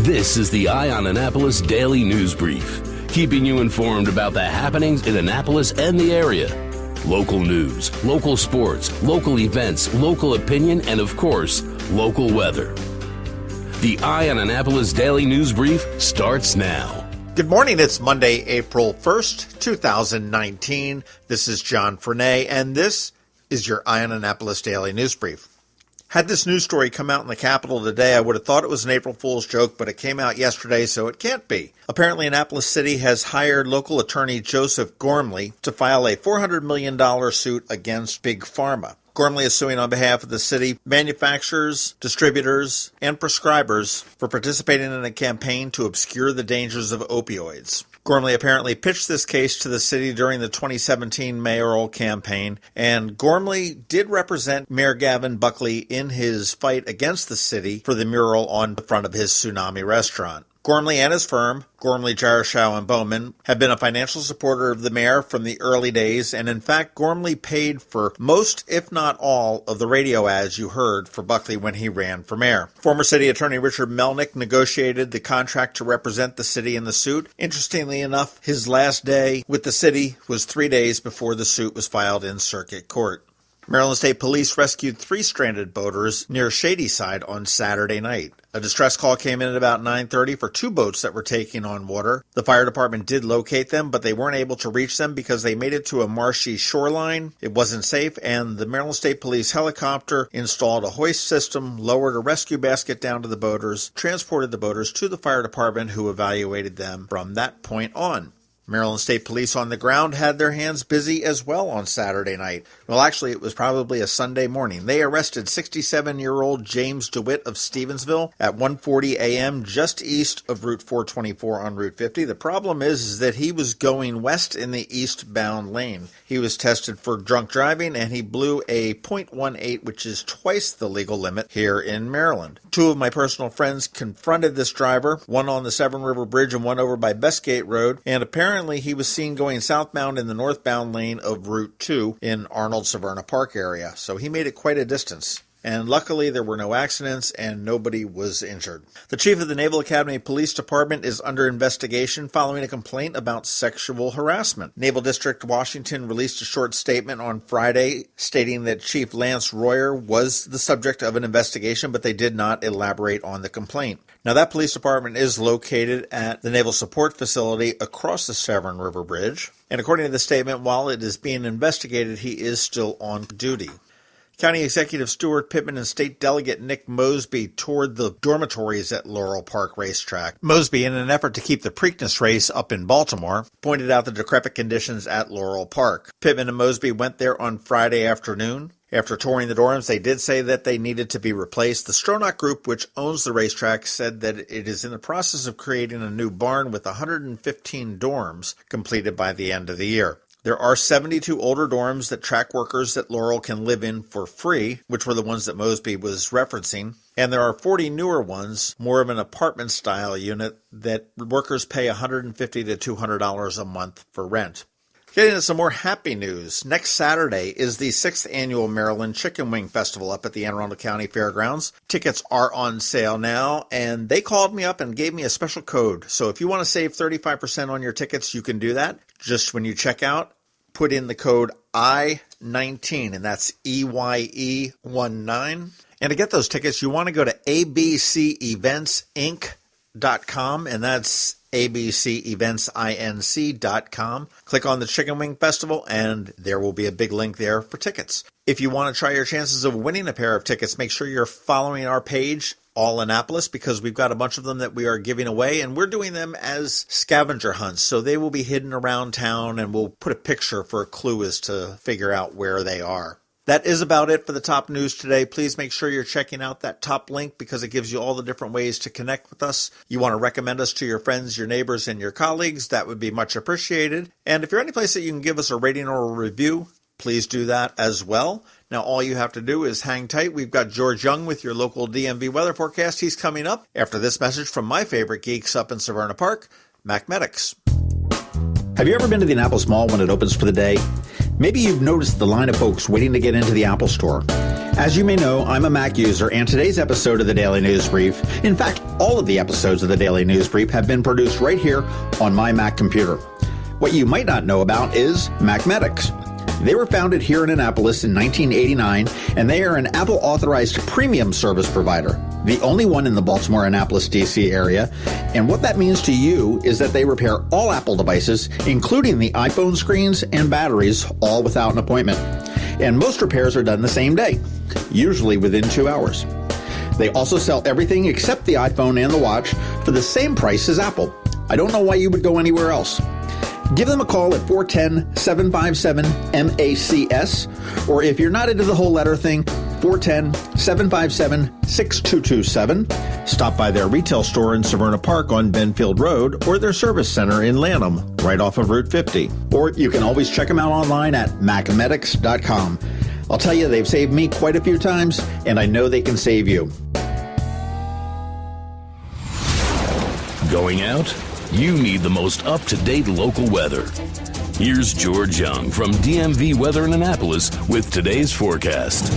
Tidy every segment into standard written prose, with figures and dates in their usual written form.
This is the Eye on Annapolis Daily News Brief, keeping you informed about the happenings in Annapolis and the area. Local news, local sports, local events, local opinion, and of course, local weather. The Eye on Annapolis Daily News Brief starts now. Good morning. It's Monday, April 1st, 2019. This is John Frenay, and this is your Eye on Annapolis Daily News Brief. Had this news story come out in the Capitol today, I would have thought it was an April Fool's joke, but it came out yesterday, so it can't be. Apparently, Annapolis City has hired local attorney Joseph Gormley to file a $400 million suit against Big Pharma. Gormley is suing on behalf of the city manufacturers, distributors, and prescribers for participating in a campaign to obscure the dangers of opioids. Gormley apparently pitched this case to the city during the 2017 mayoral campaign, and Gormley did represent Mayor Gavin Buckley in his fight against the city for the mural on the front of his Tsunami restaurant. Gormley and his firm, Gormley, Jarochow and Bowman, have been a financial supporter of the mayor from the early days, and in fact, Gormley paid for most, if not all, of the radio ads you heard for Buckley when he ran for mayor. Former city attorney Richard Melnick negotiated the contract to represent the city in the suit. Interestingly enough, his last day with the city was 3 days before the suit was filed in circuit court. Maryland State Police rescued 3 stranded boaters near Shadyside on Saturday night. A distress call came in at about 9:30 for 2 boats that were taking on water. The fire department did locate them, but they weren't able to reach them because they made it to a marshy shoreline. It wasn't safe, and the Maryland State Police helicopter installed a hoist system, lowered a rescue basket down to the boaters, transported the boaters to the fire department, who evaluated them from that point on. Maryland State Police on the ground had their hands busy as well on Saturday night. Well, actually, it was probably a Sunday morning. They arrested 67-year-old James DeWitt of Stevensville at 1:40 a.m. just east of Route 424 on Route 50. The problem is that he was going west in the eastbound lane. He was tested for drunk driving, and he blew a .18, which is twice the legal limit here in Maryland. 2 of my personal friends confronted this driver, one on the Severn River Bridge and one over by Bestgate Road, and apparently he was seen going southbound in the northbound lane of Route 2 in Arnold-Severna Park area, so he made it quite a distance. And luckily, there were no accidents and nobody was injured. The chief of the Naval Academy Police Department is under investigation following a complaint about sexual harassment. Naval District Washington released a short statement on Friday stating that Chief Lance Royer was the subject of an investigation, but they did not elaborate on the complaint. Now, that police department is located at the Naval Support Facility across the Severn River Bridge. And according to the statement, while it is being investigated, he is still on duty. County Executive Stuart Pittman and State Delegate Nick Mosby toured the dormitories at Laurel Park Racetrack. Mosby, in an effort to keep the Preakness race up in Baltimore, pointed out the decrepit conditions at Laurel Park. Pittman and Mosby went there on Friday afternoon. After touring the dorms, they did say that they needed to be replaced. The Stronach Group, which owns the racetrack, said that it is in the process of creating a new barn with 115 dorms completed by the end of the year. There are 72 older dorms that track workers at Laurel can live in for free, which were the ones that Mosby was referencing. And there are 40 newer ones, more of an apartment-style unit, that workers pay $150 to $200 a month for rent. Getting into some more happy news. Next Saturday is the 6th annual Maryland Chicken Wing Festival up at the Anne Arundel County Fairgrounds. Tickets are on sale now, and they called me up and gave me a special code. So if you want to save 35% on your tickets, you can do that. Just when you check out, put in the code I19, and that's EYE19. And to get those tickets, you want to go to abceventinc.com, and that's abceventinc.com. Click on the Chicken Wing Festival, and there will be a big link there for tickets. If you want to try your chances of winning a pair of tickets, make sure you're following our page, All Annapolis, because we've got a bunch of them that we are giving away, and we're doing them as scavenger hunts. So they will be hidden around town, and we'll put a picture for a clue as to figure out where they are. That is about it for the top news today. Please make sure you're checking out that top link because it gives you all the different ways to connect with us. You want to recommend us to your friends, your neighbors, and your colleagues. That would be much appreciated. And if you're any place that you can give us a rating or a review, please do that as well. Now, all you have to do is hang tight. We've got George Young with your local DMV weather forecast. He's coming up after this message from my favorite geeks up in Severna Park, Mac Medics. Have you ever been to the Annapolis Mall when it opens for the day? Maybe you've noticed the line of folks waiting to get into the Apple Store. As you may know, I'm a Mac user, and today's episode of the Daily News Brief, in fact, all of the episodes of the Daily News Brief have been produced right here on my Mac computer. What you might not know about is Macmedics. They were founded here in Annapolis in 1989, and they are an Apple-authorized premium service provider, the only one in the Baltimore, Annapolis, D.C. area. And what that means to you is that they repair all Apple devices, including the iPhone screens and batteries, all without an appointment. And most repairs are done the same day, usually within 2 hours. They also sell everything except the iPhone and the watch for the same price as Apple. I don't know why you would go anywhere else. Give them a call at 410-757-MACS, or if you're not into the whole letter thing, 410-757-6227. Stop by their retail store in Severna Park on Benfield Road, or their service center in Lanham, right off of Route 50. Or you can always check them out online at macmedics.com. I'll tell you, they've saved me quite a few times, and I know they can save you. Going out? You need the most up-to-date local weather. Here's George Young from DMV Weather in Annapolis with today's forecast.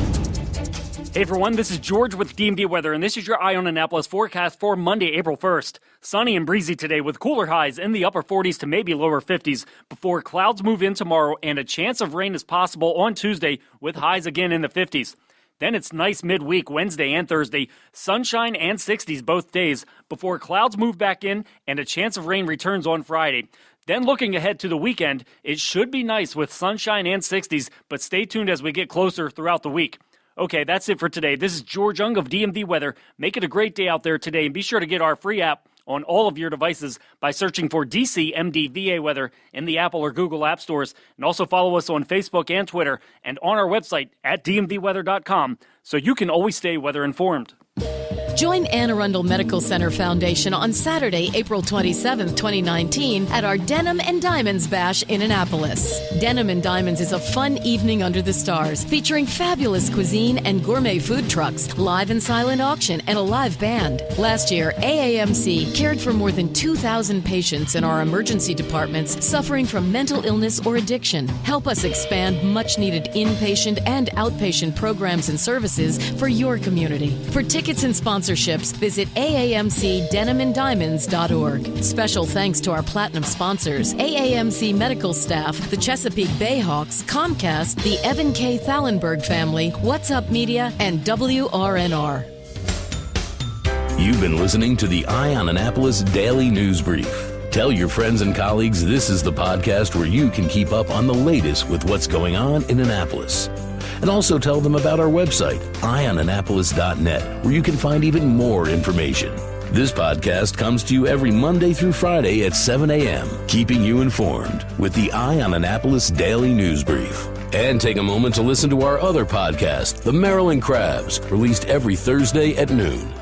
Hey everyone, this is George with DMV Weather, and this is your Eye on Annapolis forecast for Monday, April 1st. Sunny and breezy today with cooler highs in the upper 40s to maybe lower 50s before clouds move in tomorrow, and a chance of rain is possible on Tuesday with highs again in the 50s. Then it's nice midweek, Wednesday and Thursday, sunshine and 60s both days before clouds move back in and a chance of rain returns on Friday. Then looking ahead to the weekend, it should be nice with sunshine and 60s, but stay tuned as we get closer throughout the week. Okay, that's it for today. This is George Young of DMV Weather. Make it a great day out there today, and be sure to get our free app on all of your devices by searching for DCMDVA Weather in the Apple or Google App Stores. And also follow us on Facebook and Twitter and on our website at dmvweather.com so you can always stay weather informed. Join Anne Arundel Medical Center Foundation on Saturday, April 27, 2019 at our Denim and Diamonds Bash in Annapolis. Denim and Diamonds is a fun evening under the stars featuring fabulous cuisine and gourmet food trucks, live and silent auction, and a live band. Last year, AAMC cared for more than 2,000 patients in our emergency departments suffering from mental illness or addiction. Help us expand much-needed inpatient and outpatient programs and services for your community. For tickets and sponsorships, visit aamcdenimanddiamonds.org. Special thanks to our platinum sponsors, AAMC medical staff, the Chesapeake Bayhawks, Comcast, the Evan K. Thallenberg family, What's Up Media, and WRNR. You've been listening to the Eye on Annapolis Daily News Brief. Tell your friends and colleagues this is the podcast where you can keep up on the latest with what's going on in Annapolis. And also tell them about our website, eyeonannapolis.net, where you can find even more information. This podcast comes to you every Monday through Friday at 7 a.m., keeping you informed with the Eye on Annapolis Daily News Brief. And take a moment to listen to our other podcast, The Maryland Crabs, released every Thursday at noon.